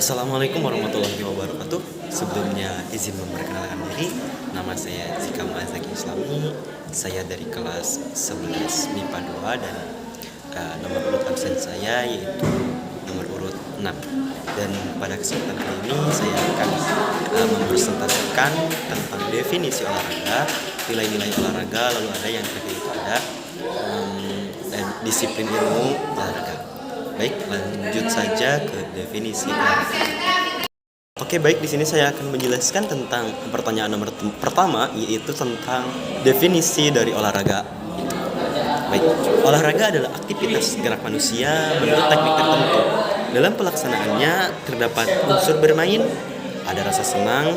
Assalamualaikum warahmatullahi wabarakatuh. Sebelumnya izin memperkenalkan diri. Nama saya Zika Mazaki Islami. Saya dari kelas 11 MIPA 2 dan nomor urut absen saya yaitu nomor urut 6. Dan pada kesempatan kali ini saya akan mempresentasikan tentang definisi olahraga, nilai-nilai olahraga, lalu ada yang ketiga itu ada dan disiplin ilmu olahraga. Baik, lanjut saja ke definisi olahraga. Oke, baik, di sini saya akan menjelaskan tentang pertanyaan nomor pertama, yaitu tentang definisi dari olahraga. Baik, olahraga adalah aktivitas gerak manusia menurut teknik tertentu. Dalam pelaksanaannya terdapat unsur bermain, ada rasa senang,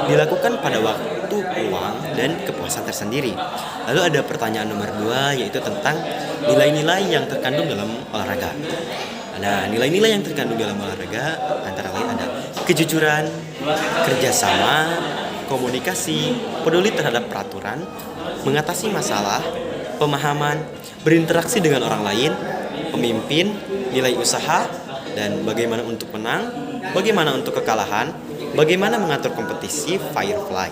dilakukan pada waktu luang dan kepuasan tersendiri. Lalu ada pertanyaan nomor 2, yaitu tentang nilai-nilai yang terkandung dalam olahraga. Nah, nilai-nilai yang terkandung dalam olahraga antara lain ada kejujuran, kerjasama, komunikasi, peduli terhadap peraturan, mengatasi masalah, pemahaman, berinteraksi dengan orang lain, pemimpin, nilai usaha, dan bagaimana untuk menang, bagaimana untuk kekalahan, bagaimana mengatur kompetisi, firefly,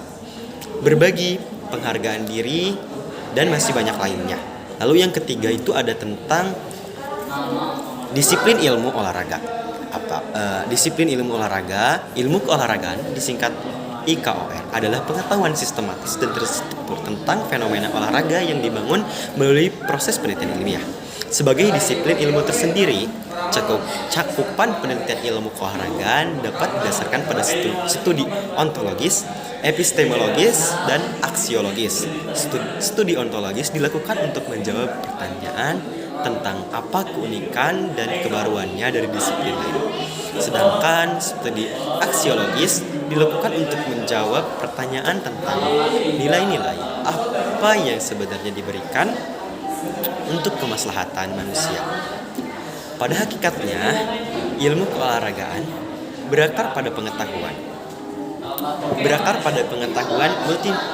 berbagi, penghargaan diri, dan masih banyak lainnya. Lalu yang ketiga itu ada tentang disiplin ilmu olahraga. Disiplin ilmu olahraga, ilmu keolahragaan disingkat IKOR adalah pengetahuan sistematis dan terstruktur tentang fenomena olahraga yang dibangun melalui proses penelitian ilmiah. Sebagai disiplin ilmu tersendiri, cakupan penelitian ilmu keolahragaan dapat didasarkan pada studi ontologis, epistemologis, dan aksiologis. Studi ontologis dilakukan untuk menjawab pertanyaan tentang apa keunikan dan kebaruannya dari disiplin lain. Sedangkan studi aksiologis dilakukan untuk menjawab pertanyaan tentang nilai-nilai apa yang sebenarnya diberikan untuk kemaslahatan manusia. Pada hakikatnya, ilmu keolahragaan berakar pada pengetahuan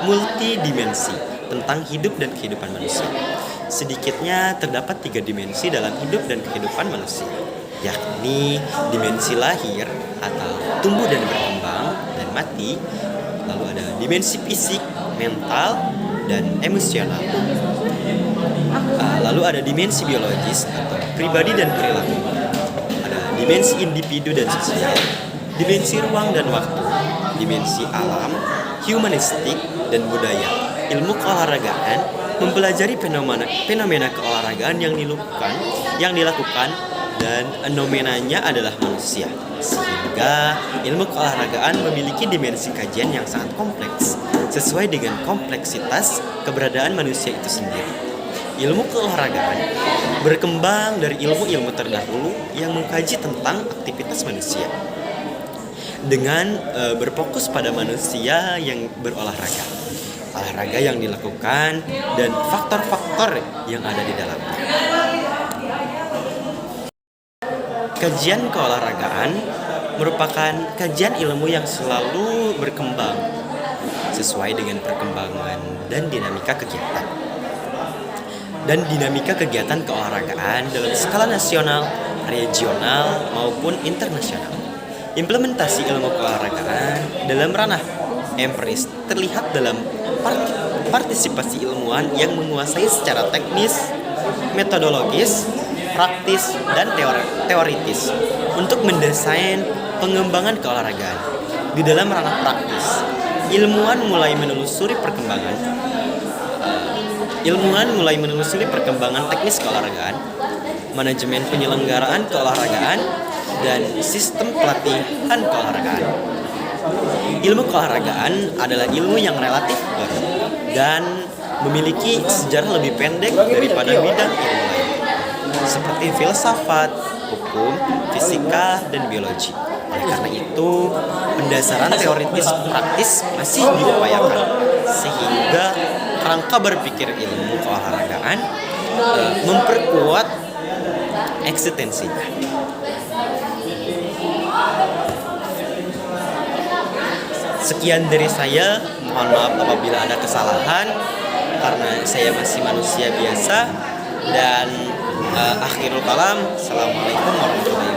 multidimensi tentang hidup dan kehidupan manusia. Sedikitnya terdapat 3 dimensi dalam hidup dan kehidupan manusia, yakni dimensi lahir atau tumbuh dan berkembang dan mati, lalu ada dimensi fisik, mental, dan emosional. Lalu ada dimensi biologis atau pribadi dan perilaku. Ada dimensi individu dan sosial, dimensi ruang dan waktu, dimensi alam, humanistik, dan budaya. Ilmu keolahragaan mempelajari fenomena keolahragaan yang dilakukan dan fenomenanya adalah manusia. Sehingga ilmu keolahragaan memiliki dimensi kajian yang sangat kompleks sesuai dengan kompleksitas keberadaan manusia itu sendiri. Ilmu keolahragaan berkembang dari ilmu-ilmu terdahulu yang mengkaji tentang aktivitas manusia dengan berfokus pada manusia yang berolahraga, olahraga yang dilakukan, dan faktor-faktor yang ada di dalamnya. Kajian keolahragaan merupakan kajian ilmu yang selalu berkembang sesuai dengan perkembangan dan dinamika kegiatan keolahragaan dalam skala nasional, regional, maupun internasional. Implementasi ilmu keolahragaan dalam ranah empiris terlihat dalam partisipasi ilmuwan yang menguasai secara teknis, metodologis, praktis, dan teoritis untuk mendesain pengembangan keolahragaan. Di dalam ranah praktis, ilmuwan mulai menelusuri perkembangan teknis keolahragaan, manajemen penyelenggaraan keolahragaan, dan sistem pelatihan keolahragaan. Ilmu keolahragaan adalah ilmu yang relatif baru dan memiliki sejarah lebih pendek daripada bidang ilmu lain, seperti filsafat, hukum, fisika, dan biologi. Oleh karena itu, pendasaran teoritis praktis masih diupayakan, sehingga kerangka berpikir ilmu keolahragaan memperkuat eksistensinya. Sekian dari saya, mohon maaf apabila ada kesalahan karena saya masih manusia biasa, dan akhirul kalam, assalamualaikum warahmatullahi wabarakatuh.